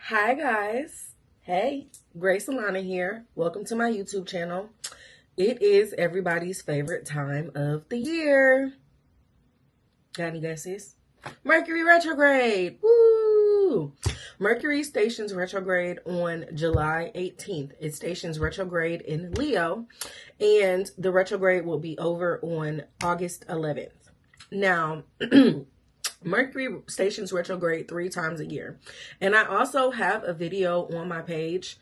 Hi guys. Hey, Grace Alana here. Welcome to my YouTube channel. It is everybody's favorite time of the year. Got any guesses? Mercury retrograde. Woo! Mercury stations retrograde on July 18th. It stations retrograde in Leo, and the retrograde will be over on August 11th. Now, Mercury stations retrograde 3 times a year. And I also have a video on my page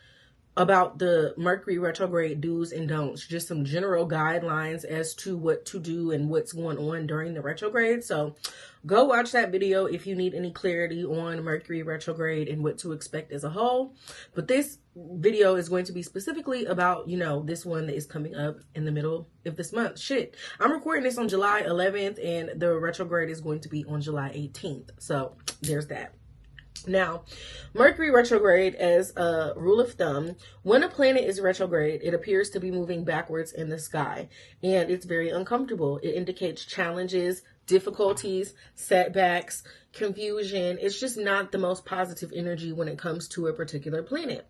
about the Mercury retrograde do's and don'ts, just some general guidelines as to what to do and what's going on during the retrograde. So go watch that video if you need any clarity on Mercury retrograde and what to expect as a whole. But this video is going to be specifically about, this one that is coming up in the middle of this month. Shit, I'm recording this on July 11th and the retrograde is going to be on July 18th. So there's that. Now, Mercury retrograde, as a rule of thumb, when a planet is retrograde, it appears to be moving backwards in the sky, and it's very uncomfortable. It indicates challenges, difficulties, setbacks, confusion. It's just not the most positive energy when it comes to a particular planet.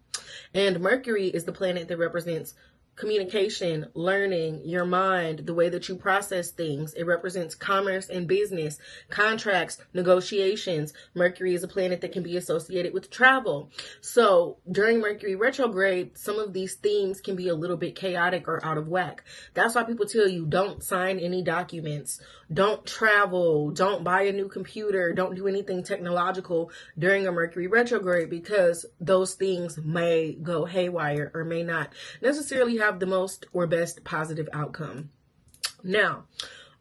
And Mercury is the planet that represents communication, learning, your mind, the way that you process things. It represents commerce and business, contracts, negotiations. Mercury is a planet that can be associated with travel. So during Mercury retrograde, some of these themes can be a little bit chaotic or out of whack. That's why people tell you don't sign any documents, don't travel, don't buy a new computer, don't do anything technological during a Mercury retrograde, because those things may go haywire or may not necessarily have the most or best positive outcome. Now,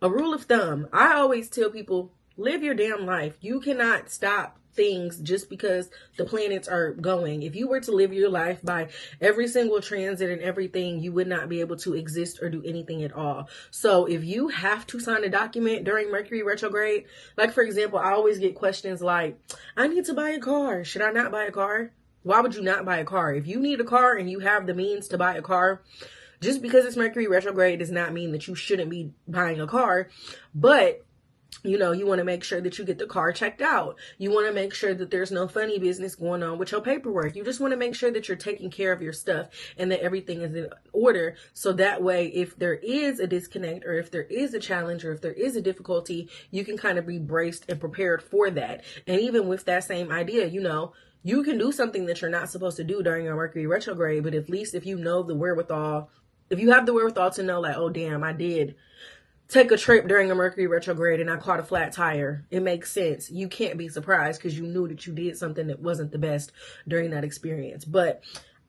a rule of thumb, I always tell people, live your damn life. You cannot stop things just because the planets are going. If you were to live your life by every single transit and everything, you would not be able to exist or do anything at all. So if you have to sign a document during Mercury retrograde, like for example, I always get questions like, I need to buy a car. Should I not buy a car? Why would you not buy a car? If you need a car and you have the means to buy a car, just because it's Mercury retrograde does not mean that you shouldn't be buying a car. But you want to make sure that you get the car checked out. You want to make sure that there's no funny business going on with your paperwork. You just want to make sure that you're taking care of your stuff and that everything is in order. So that way, if there is a disconnect or if there is a challenge or if there is a difficulty, you can kind of be braced and prepared for that. And even with that same idea, you can do something that you're not supposed to do during a Mercury retrograde, but at least if you know the wherewithal, if you have the wherewithal to know like, oh damn, I did take a trip during a Mercury retrograde and I caught a flat tire, it makes sense. You can't be surprised because you knew that you did something that wasn't the best during that experience. But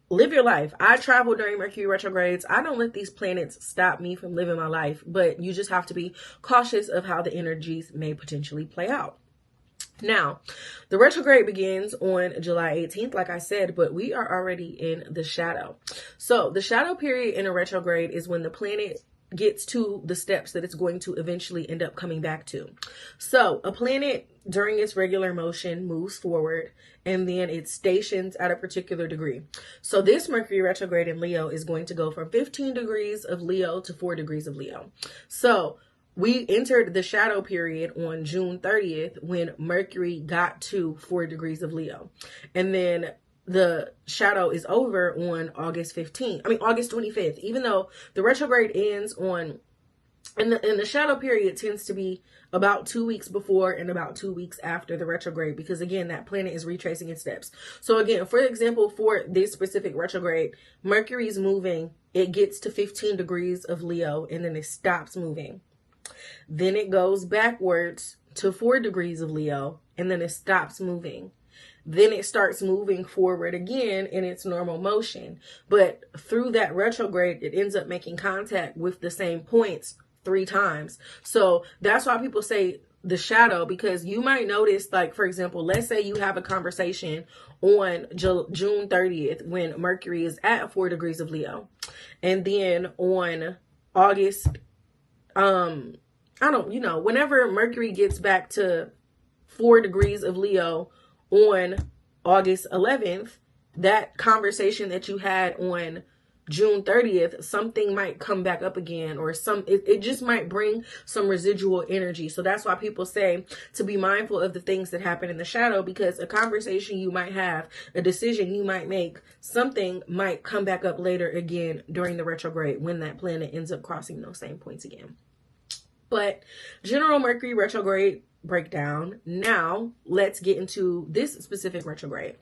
live your life. I travel during Mercury retrogrades. I don't let these planets stop me from living my life, but you just have to be cautious of how the energies may potentially play out. Now, the retrograde begins on July 18th, like I said, but we are already in the shadow. So the shadow period in a retrograde is when the planet gets to the steps that it's going to eventually end up coming back to. So a planet during its regular motion moves forward and then it stations at a particular degree. So this Mercury retrograde in Leo is going to go from 15 degrees of Leo to 4 degrees of Leo. So we entered the shadow period on June 30th when Mercury got to 4 degrees of Leo. And then the shadow is over on August 25th, even though the retrograde ends on, and the shadow period tends to be about 2 weeks before and about 2 weeks after the retrograde, because again, that planet is retracing its steps. So again, for example, for this specific retrograde, Mercury is moving, it gets to 15 degrees of Leo, and then it stops moving. Then it goes backwards to 4 degrees of Leo, and then it stops moving. Then it starts moving forward again in its normal motion. But through that retrograde, it ends up making contact with the same points 3 times. So that's why people say the shadow, because you might notice, like, for example, let's say you have a conversation on June 30th when Mercury is at 4 degrees of Leo. And then on August, whenever Mercury gets back to 4 degrees of Leo on August 11th, that conversation that you had on June 30th, something might come back up again, or it just might bring some residual energy. So that's why people say to be mindful of the things that happen in the shadow, because a conversation you might have, a decision you might make, something might come back up later again during the retrograde when that planet ends up crossing those same points again. But general Mercury retrograde breakdown. Now let's get into this specific retrograde.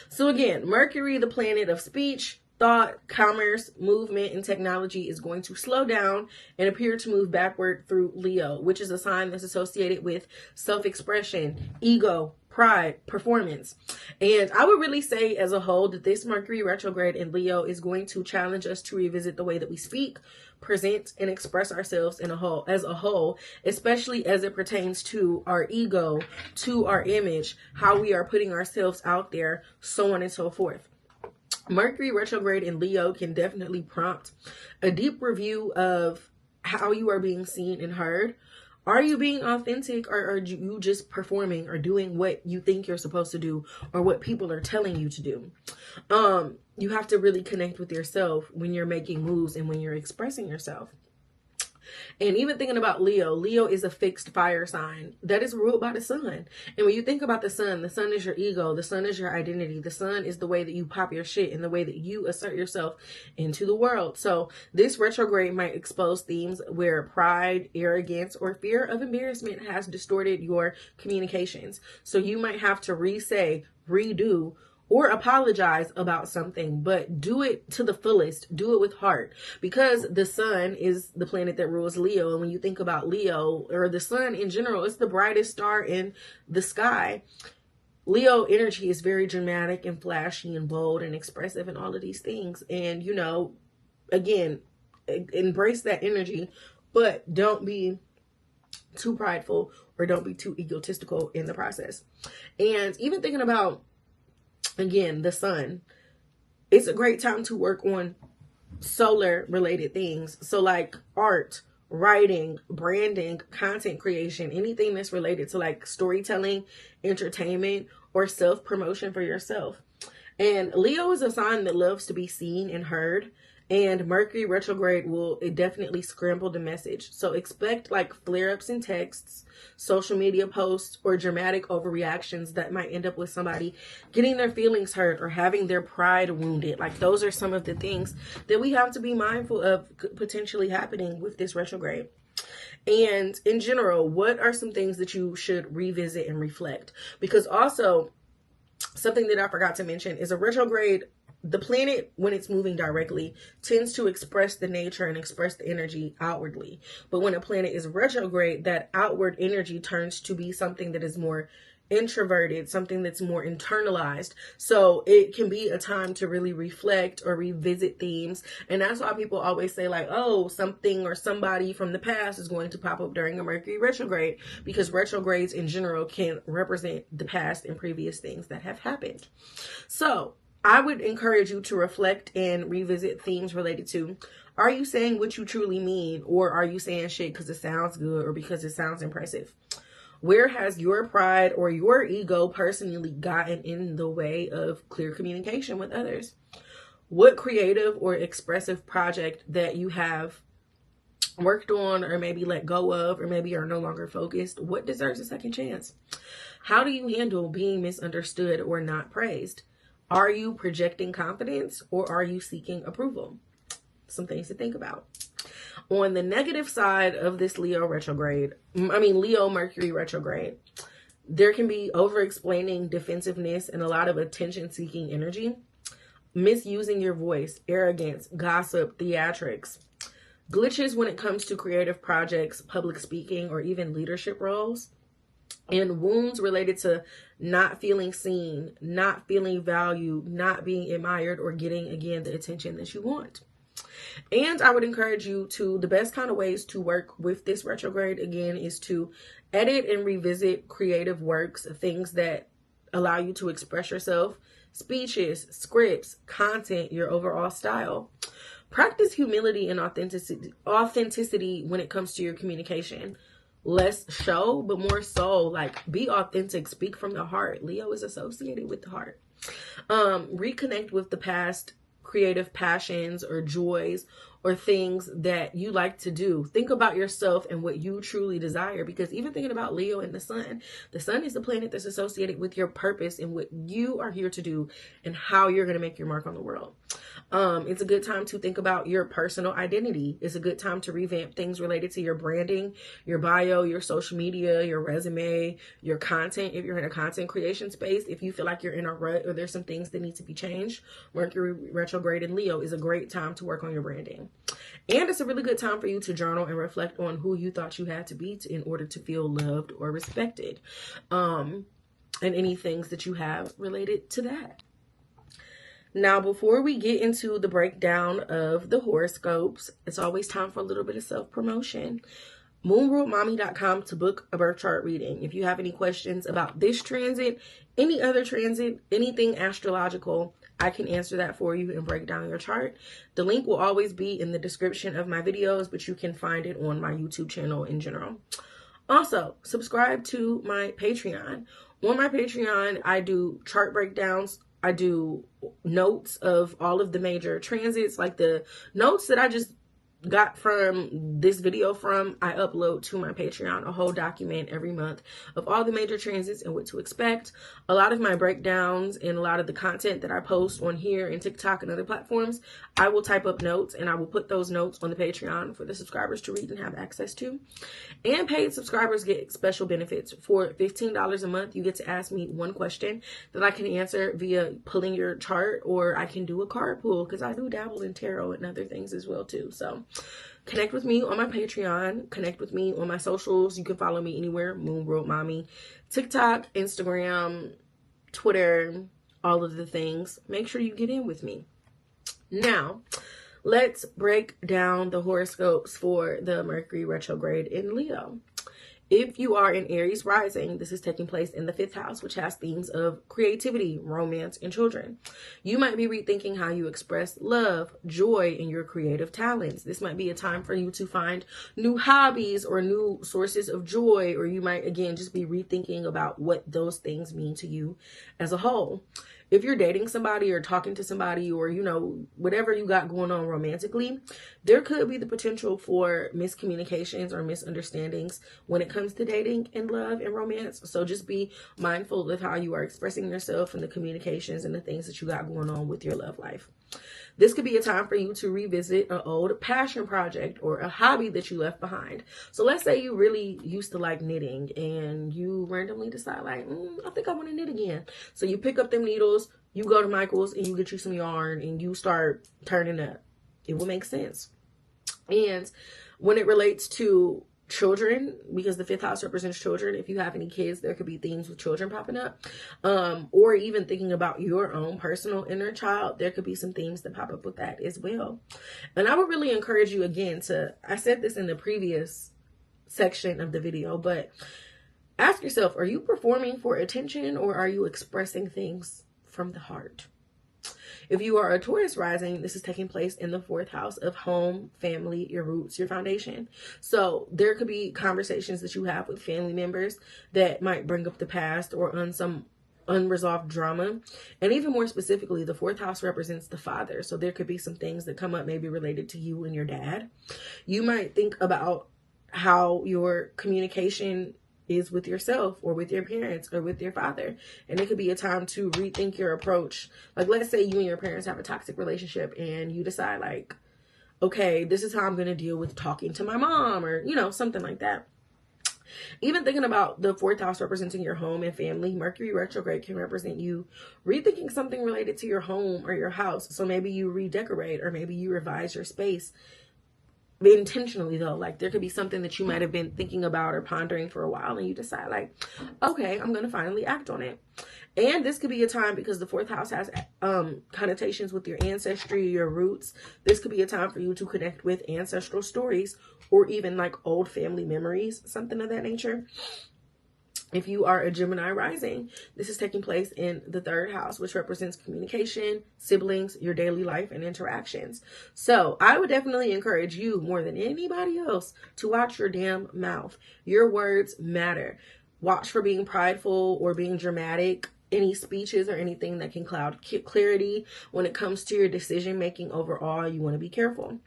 So again, Mercury, the planet of speech, thought, commerce, movement, and technology, is going to slow down and appear to move backward through Leo, which is a sign that's associated with self-expression, ego, pride, performance. And I would really say as a whole that this Mercury retrograde in Leo is going to challenge us to revisit the way that we speak, present, and express ourselves as a whole, especially as it pertains to our ego, to our image, how we are putting ourselves out there, so on and so forth. Mercury retrograde in Leo can definitely prompt a deep review of how you are being seen and heard. Are you being authentic, or are you just performing or doing what you think you're supposed to do or what people are telling you to do? You have to really connect with yourself when you're making moves and when you're expressing yourself. And even thinking about Leo, Leo is a fixed fire sign that is ruled by the sun. And when you think about the sun is your ego, the sun is your identity, the sun is the way that you pop your shit and the way that you assert yourself into the world. So this retrograde might expose themes where pride, arrogance, or fear of embarrassment has distorted your communications. So you might have to re-say, redo, or apologize about something, but do it to the fullest. Do it with heart, because the sun is the planet that rules Leo. And when you think about Leo, or the sun in general, it's the brightest star in the sky. Leo energy is very dramatic and flashy and bold and expressive and all of these things. And, you know, again, embrace that energy, but don't be too prideful or don't be too egotistical in the process. And even thinking about, again, the sun, it's a great time to work on solar related things. So like art, writing, branding, content creation, anything that's related to like storytelling, entertainment, or self-promotion for yourself. And Leo is a sign that loves to be seen and heard. And Mercury retrograde will definitely scramble the message. So expect like flare-ups in texts, social media posts, or dramatic overreactions that might end up with somebody getting their feelings hurt or having their pride wounded. Like those are some of the things that we have to be mindful of potentially happening with this retrograde. And in general, what are some things that you should revisit and reflect? Because also, something that I forgot to mention is a retrograde, the planet, when it's moving directly, tends to express the nature and express the energy outwardly. But when a planet is retrograde, that outward energy turns to be something that is more introverted, something that's more internalized. So it can be a time to really reflect or revisit themes. And that's why people always say like, oh, something or somebody from the past is going to pop up during a Mercury retrograde, because retrogrades in general can represent the past and previous things that have happened. So I would encourage you to reflect and revisit themes related to, are you saying what you truly mean, or are you saying shit because it sounds good or because it sounds impressive? Where has your pride or your ego personally gotten in the way of clear communication with others? What creative or expressive project that you have worked on or maybe let go of or maybe are no longer focused, what deserves a second chance? How do you handle being misunderstood or not praised? Are you projecting confidence or are you seeking approval? Some things to think about. On the negative side of this Leo Mercury retrograde, there can be over-explaining, defensiveness, and a lot of attention-seeking energy. Misusing your voice, arrogance, gossip, theatrics. Glitches when it comes to creative projects, public speaking, or even leadership roles. And wounds related to not feeling seen, not feeling valued, not being admired, or getting, again, the attention that you want. And I would encourage you to, the best kind of ways to work with this retrograde, again, is to edit and revisit creative works, things that allow you to express yourself, speeches, scripts, content, your overall style. Practice humility and authenticity when it comes to your communication. Less show, but more soul. Like, be authentic, speak from the heart. Leo is associated with the heart. Reconnect with the past creative passions or joys or things that you like to do. Think about yourself and what you truly desire, because even thinking about Leo and the sun is the planet that's associated with your purpose and what you are here to do and how you're going to make your mark on the world. It's a good time to think about your personal identity. It's a good time to revamp things related to your branding, your bio, your social media, your resume, your content. If you're in a content creation space, if you feel like you're in a rut or there's some things that need to be changed, Mercury retrograde in Leo is a great time to work on your branding. And it's a really good time for you to journal and reflect on who you thought you had to be in order to feel loved or respected. And any things that you have related to that. Now, before we get into the breakdown of the horoscopes, it's always time for a little bit of self-promotion. moonworldmommy.com to book a birth chart reading. If you have any questions about this transit, any other transit, anything astrological, I can answer that for you and break down your chart. The link will always be in the description of my videos, but you can find it on my YouTube channel in general. Also, subscribe to my Patreon. On my Patreon, I do chart breakdowns. I do notes of all of the major transits, like the notes that I just got from this video I upload to my Patreon a whole document every month of all the major transits and what to expect. A lot of my breakdowns and a lot of the content that I post on here and TikTok and other platforms, I will type up notes and I will put those notes on the Patreon for the subscribers to read and have access to. And paid subscribers get special benefits. For $15 a month, you get to ask me one question that I can answer via pulling your chart, or I can do a card pull because I do dabble in tarot and other things as well too. So connect with me on my Patreon. Connect with me on my socials. You can follow me anywhere. Moon World Mommy. TikTok, Instagram, Twitter, all of the things. Make sure you get in with me. Now, let's break down the horoscopes for the Mercury retrograde in Leo. If you are in Aries rising, this is taking place in the 5th house, which has themes of creativity, romance, and children. You might be rethinking how you express love, joy, and your creative talents. This might be a time for you to find new hobbies or new sources of joy, or you might, again, just be rethinking about what those things mean to you as a whole. If you're dating somebody or talking to somebody, or, you know, whatever you got going on romantically, there could be the potential for miscommunications or misunderstandings when it comes to dating and love and romance. So just be mindful of how you are expressing yourself and the communications and the things that you got going on with your love life. This could be a time for you to revisit an old passion project or a hobby that you left behind. So let's say you really used to like knitting and you randomly decide like, I think I want to knit again. So you pick up them needles, you go to Michael's and you get you some yarn and you start turning up. It will make sense. And when it relates to children, because the 5th house represents children, if you have any kids, there could be themes with children popping up, or even thinking about your own personal inner child, there could be some themes that pop up with that as well. And I would really encourage you, again, I said this in the previous section of the video, but ask yourself, are you performing for attention or are you expressing things from the heart? If you are a Taurus rising, this is taking place in the 4th house of home, family, your roots, your foundation. So there could be conversations that you have with family members that might bring up the past or on some unresolved drama. And even more specifically, the 4th house represents the father. So there could be some things that come up maybe related to you and your dad. You might think about how your communication is with yourself or with your parents or with your father. And it could be a time to rethink your approach. Like, let's say you and your parents have a toxic relationship and you decide like, okay, this is how I'm going to deal with talking to my mom, or, you know, something like that. Even thinking about the 4th house representing your home and family, Mercury retrograde can represent you rethinking something related to your home or your house. So maybe you redecorate or maybe you revise your space. Intentionally though, like there could be something that you might have been thinking about or pondering for a while and you decide like, okay, I'm going to finally act on it. And this could be a time, because the 4th house has connotations with your ancestry, your roots. This could be a time for you to connect with ancestral stories or even like old family memories, something of that nature. If you are a Gemini rising, this is taking place in the 3rd house, which represents communication, siblings, your daily life, and interactions. So I would definitely encourage you more than anybody else to watch your damn mouth. Your words matter. Watch for being prideful or being dramatic any speeches or anything that can cloud clarity when it comes to your decision making overall. You want to be careful.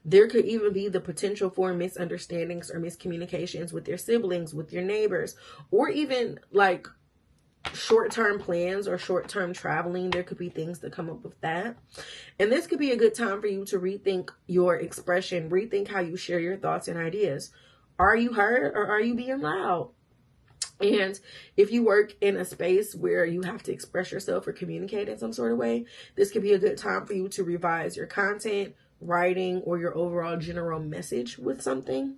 There could even be the potential for misunderstandings or miscommunications with your siblings, with your neighbors, or even like short-term plans or short-term traveling. There could be things that come up with that. And this could be a good time for you to rethink your expression, rethink how you share your thoughts and ideas. Are you heard or are you being loud? And if you work in a space where you have to express yourself or communicate in some sort of way, this could be a good time for you to revise your content, writing, or your overall general message with something.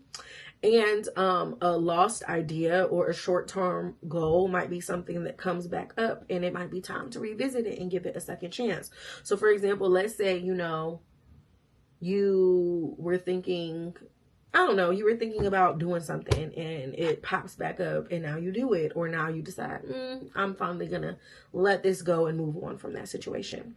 And a lost idea or a short-term goal might be something that comes back up, and it might be time to revisit it and give it a second chance. So for example, let's say, you were thinking, you were thinking about doing something and it pops back up and now you do it, or now you decide, I'm finally gonna let this go and move on from that situation.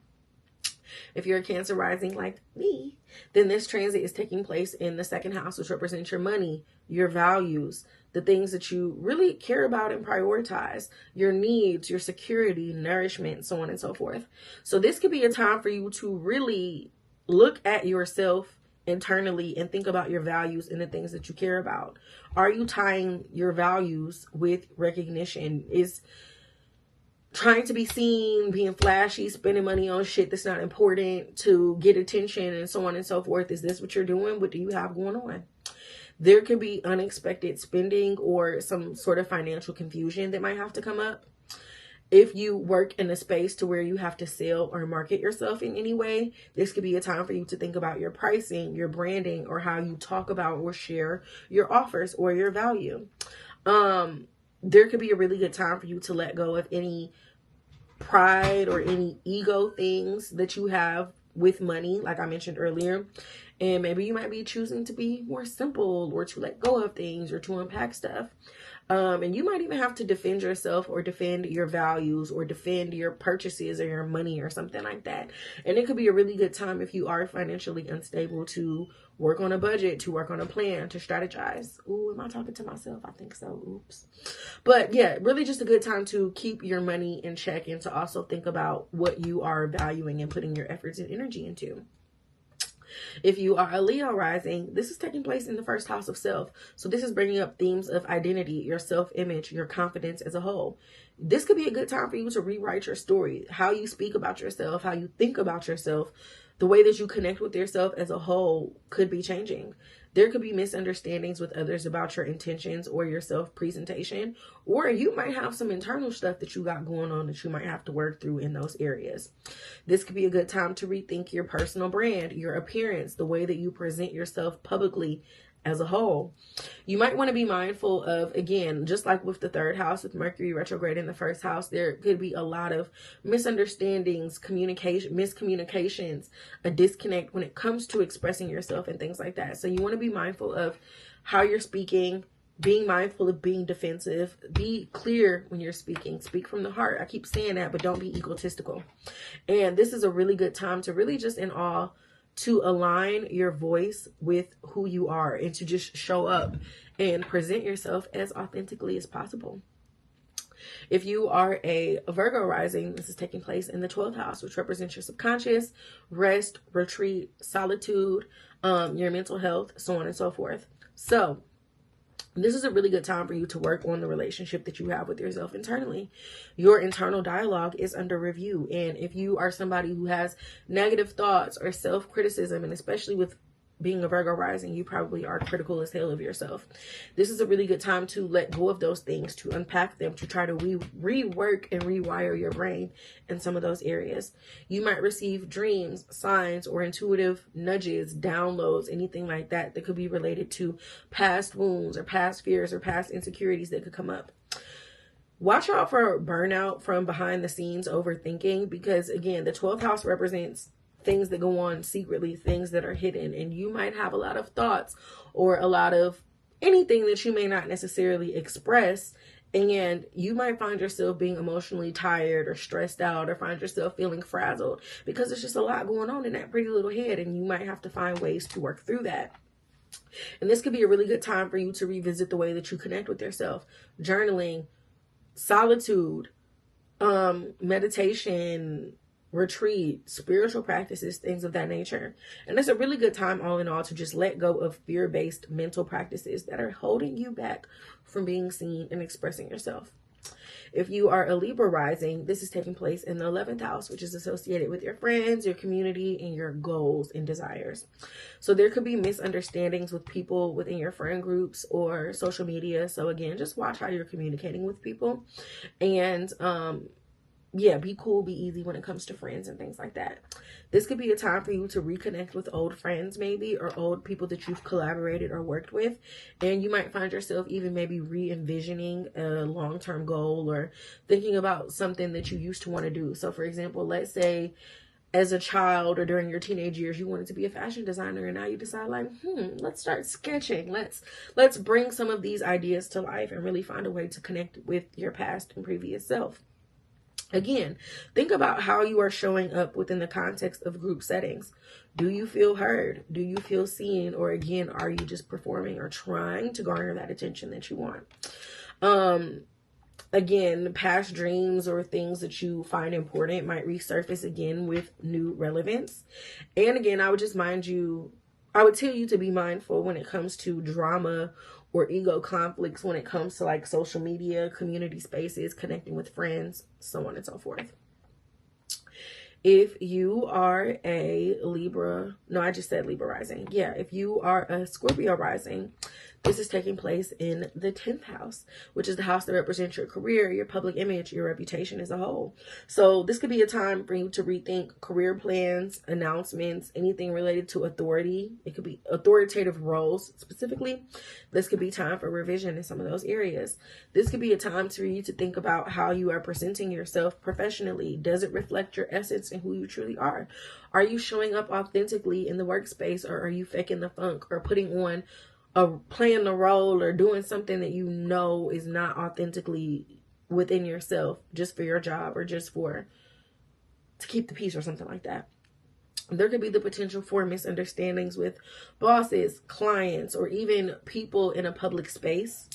If you're a Cancer rising like me, then this transit is taking place in the second house, which represents your money, your values, the things that you really care about and prioritize, your needs, your security, nourishment, so on and so forth. So this could be a time for you to really look at yourself internally and think about your values and the things that you care about. Are you tying your values with recognition? Is trying to be seen, being flashy, spending money on shit that's not important to get attention, and so on and so forth? Is this what you're doing? What do you have going on? There could be unexpected spending or some sort of financial confusion that might have to come up. If you work in a space to where you have to sell or market yourself in any way, this could be a time for you to think about your pricing, your branding, or how you talk about or share your offers or your value. There could be a really good time for you to let go of any pride or any ego things that you have with money, like I mentioned earlier. And maybe you might be choosing to be more simple, or to let go of things, or to unpack stuff. And you might even have to defend yourself or defend your values or defend your purchases or your money or something like that. And it could be a really good time, if you are financially unstable, to work on a budget, to work on a plan, to strategize. Ooh, am I talking to myself? I think so. Oops. But yeah, really just a good time to keep your money in check and to also think about what you are valuing and putting your efforts and energy into. If you are a Leo rising, this is taking place in the first house of self. So this is bringing up themes of identity, your self-image, your confidence as a whole. This could be a good time for you to rewrite your story, how you speak about yourself, how you think about yourself. The way that you connect with yourself as a whole could be changing. There could be misunderstandings with others about your intentions or your self-presentation, or you might have some internal stuff that you got going on that you might have to work through in those areas. This could be a good time to rethink your personal brand, your appearance, the way that you present yourself publicly as a whole. You might want to be mindful of, again, just like with the third house, with Mercury retrograde in the first house, there could be a lot of misunderstandings, miscommunications, a disconnect when it comes to expressing yourself and things like that. So you want to be mindful of how you're speaking, being mindful of being defensive. Be clear when you're speaking. Speak from the heart. I keep saying that, but don't be egotistical. And this is a really good time to really just in awe to align your voice with who you are and to just show up and present yourself as authentically as possible. If you are a Virgo rising, this is taking place in the 12th house, which represents your subconscious, rest, retreat, solitude, your mental health, so on and so forth. So this is a really good time for you to work on the relationship that you have with yourself internally. Your internal dialogue is under review. And if you are somebody who has negative thoughts or self-criticism, and especially with being a Virgo rising, you probably are critical as hell of yourself. This is a really good time to let go of those things, to unpack them, to try to rework and rewire your brain in some of those areas. You might receive dreams, signs, or intuitive nudges, downloads, anything like that that could be related to past wounds or past fears or past insecurities that could come up. Watch out for burnout from behind the scenes overthinking, because again, the 12th house represents things that go on secretly, things that are hidden, and you might have a lot of thoughts or a lot of anything that you may not necessarily express, and you might find yourself being emotionally tired or stressed out, or find yourself feeling frazzled because there's just a lot going on in that pretty little head, and you might have to find ways to work through that. And this could be a really good time for you to revisit the way that you connect with yourself. Journaling, solitude, meditation, retreat, spiritual practices, things of that nature. And it's a really good time, all in all, to just let go of fear-based mental practices that are holding you back from being seen and expressing yourself. If you are a Libra rising, this is taking place in the 11th house, which is associated with your friends, your community, and your goals and desires. So there could be misunderstandings with people within your friend groups or social media. So again, just watch how you're communicating with people. And yeah, be cool, be easy when it comes to friends and things like that. This could be a time for you to reconnect with old friends maybe, or old people that you've collaborated or worked with. And you might find yourself even maybe re-envisioning a long-term goal or thinking about something that you used to want to do. So for example, let's say as a child or during your teenage years, you wanted to be a fashion designer, and now you decide like, let's start sketching. Let's bring some of these ideas to life and really find a way to connect with your past and previous self. Again, think about how you are showing up within the context of group settings. Do you feel heard? Do you feel seen? Or again, are you just performing or trying to garner that attention that you want? Again, past dreams or things that you find important might resurface again with new relevance. And again, I would tell you to be mindful when it comes to drama or ego conflicts, when it comes to like social media, community spaces, connecting with friends, so on and so forth. If you are a Libra, no, I just said Libra rising. Yeah, if you are a Scorpio rising, this is taking place in the 10th house, which is the house that represents your career, your public image, your reputation as a whole. So this could be a time for you to rethink career plans, announcements, anything related to authority. It could be authoritative roles specifically. This could be time for revision in some of those areas. This could be a time for you to think about how you are presenting yourself professionally. Does it reflect your essence and who you truly are? Are you showing up authentically in the workspace, or are you faking the funk or playing the role or doing something that you know is not authentically within yourself, just for your job or just to keep the peace or something like that? There could be the potential for misunderstandings with bosses, clients, or even people in a public space.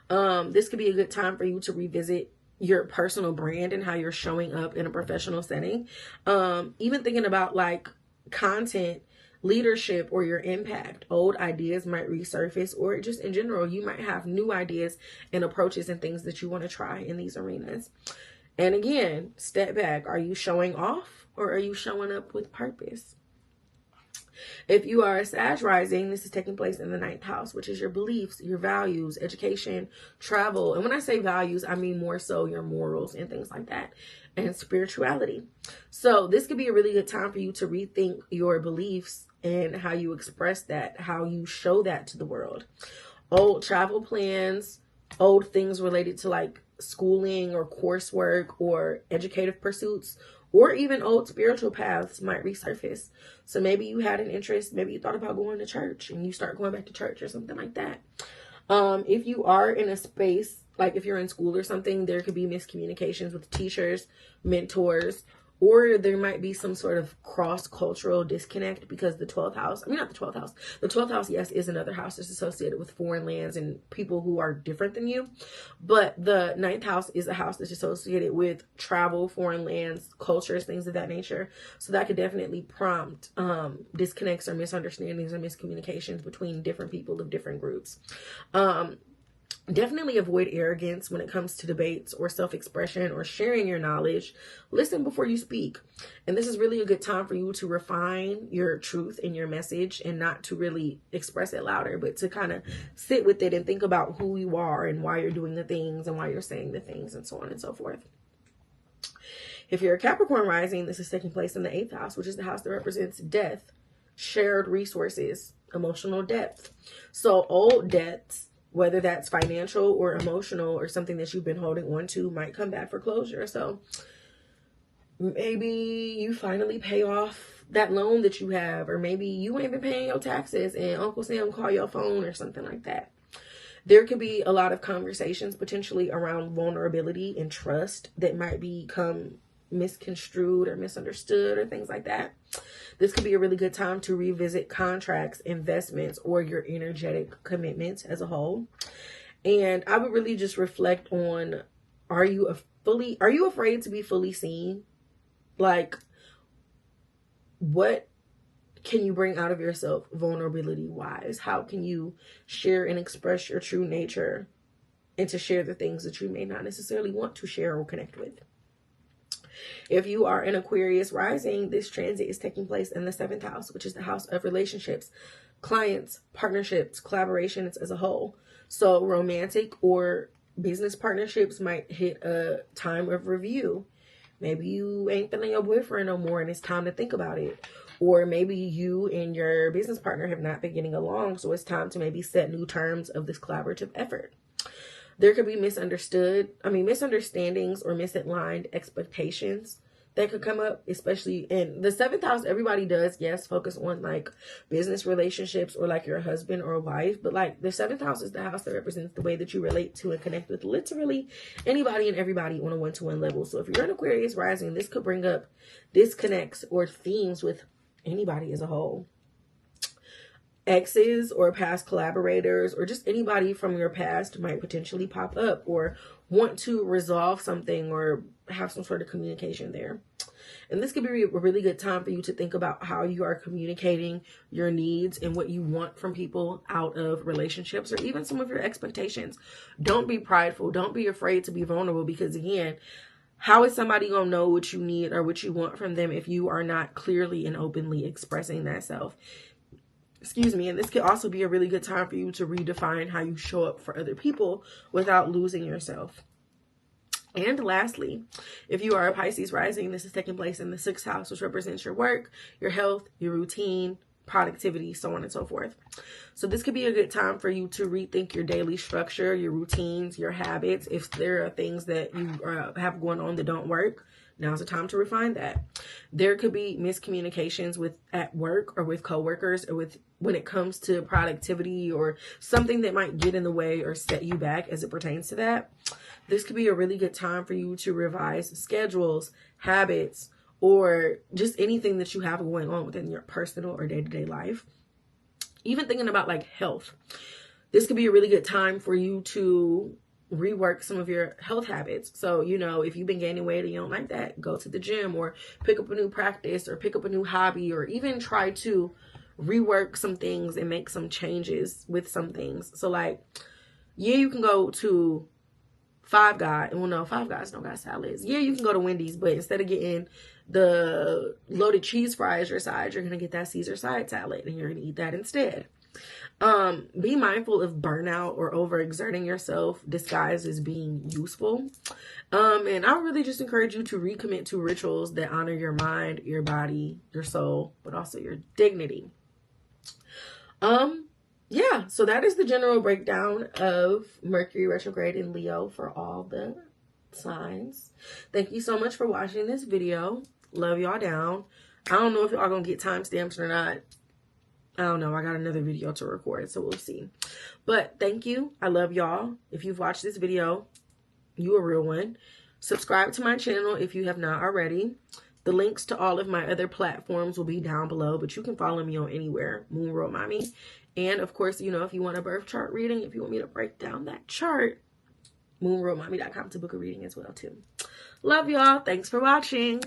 This could be a good time for you to revisit your personal brand and how you're showing up in a professional setting. Even thinking about like content, leadership, or your impact. Old ideas might resurface, or just in general, you might have new ideas and approaches and things that you want to try in these arenas. And again, step back. Are you showing off, or are you showing up with purpose? If you are a Sag rising, this is taking place in the 9th house, which is your beliefs, your values, education, travel. And when I say values, I mean more so your morals and things like that, and spirituality. So this could be a really good time for you to rethink your beliefs and how you express that, how you show that to the world. Old travel plans, old things related to like schooling or coursework or educative pursuits, or even old spiritual paths might resurface. So maybe you had an interest, maybe you thought about going to church and you start going back to church or something like that. If you are in a space, like if you're in school or something, there could be miscommunications with teachers, mentors, or there might be some sort of cross-cultural disconnect because the 12th house, not the 12th house. The 12th house, yes, is another house that's associated with foreign lands and people who are different than you. But the 9th house is a house that's associated with travel, foreign lands, cultures, things of that nature. So that could definitely prompt disconnects or misunderstandings or miscommunications between different people of different groups. Definitely avoid arrogance when it comes to debates or self-expression or sharing your knowledge. Listen before you speak. And this is really a good time for you to refine your truth and your message, and not to really express it louder, but to kind of sit with it and think about who you are and why you're doing the things and why you're saying the things and so on and so forth. If you're a Capricorn rising, this is taking place in the 8th house, which is the house that represents death, shared resources, emotional depth. So old debts, whether that's financial or emotional or something that you've been holding on to, might come back for closure. So maybe you finally pay off that loan that you have, or maybe you ain't been paying your taxes and Uncle Sam call your phone or something like that. There could be a lot of conversations potentially around vulnerability and trust that might become misconstrued or misunderstood or things like that. This could be a really good time to revisit contracts, investments, or your energetic commitments as a whole. And I would really just reflect on, are you are you afraid to be fully seen? Like, what can you bring out of yourself vulnerability wise? How can you share and express your true nature and to share the things that you may not necessarily want to share or connect with? If you are an Aquarius rising, this transit is taking place in the 7th house, which is the house of relationships, clients, partnerships, collaborations as a whole. So romantic or business partnerships might hit a time of review. Maybe you ain't feeling your boyfriend no more and it's time to think about it. Or maybe you and your business partner have not been getting along, so it's time to maybe set new terms of this collaborative effort. There could be misunderstandings or misaligned expectations that could come up, especially in the 7th house. Everybody does, yes, focus on like business relationships or like your husband or wife. But like the 7th house is the house that represents the way that you relate to and connect with literally anybody and everybody on a one-to-one level. So if you're an Aquarius rising, this could bring up disconnects or themes with anybody as a whole. Exes or past collaborators or just anybody from your past might potentially pop up or want to resolve something or have some sort of communication there. And this could be a really good time for you to think about how you are communicating your needs and what you want from people out of relationships or even some of your expectations. Don't be prideful. Don't be afraid to be vulnerable, because again, how is somebody going to know what you need or what you want from them if you are not clearly and openly expressing that self? Excuse me. And this could also be a really good time for you to redefine how you show up for other people without losing yourself. And lastly, if you are a Pisces rising, this is taking place in the 6th house, which represents your work, your health, your routine, productivity, so on and so forth. So this could be a good time for you to rethink your daily structure, your routines, your habits. If there are things that you have going on that don't work, now's the time to refine that. There could be miscommunications at work or with coworkers or when it comes to productivity or something that might get in the way or set you back as it pertains to that. This could be a really good time for you to revise schedules, habits, or just anything that you have going on within your personal or day-to-day life. Even thinking about like health. This could be a really good time for you to rework some of your health habits. So, if you've been gaining weight and you don't like that, go to the gym or pick up a new practice or pick up a new hobby, or even try to rework some things and make some changes with some things. So like, you can go to Five Guys don't got salads. You can go to Wendy's, but instead of getting the loaded cheese fries your side, you're going to get that Caesar side salad and you're going to eat that instead. Be mindful of burnout or overexerting yourself disguised as being useful. And I really just encourage you to recommit to rituals that honor your mind, your body, your soul, but also your dignity. Yeah, so that is the general breakdown of Mercury retrograde in Leo for all the signs. Thank you so much for watching this video. Love y'all down. I don't know if y'all gonna get timestamps or not. I don't know. I got another video to record, so we'll see. But thank you. I love y'all. If you've watched this video, you a real one. Subscribe to my channel if you have not already. The links to all of my other platforms will be down below, but you can follow me on anywhere. Moon Road Mommy. And of course, if you want a birth chart reading, if you want me to break down that chart, moonroadmommy.com to book a reading as well too. Love y'all. Thanks for watching.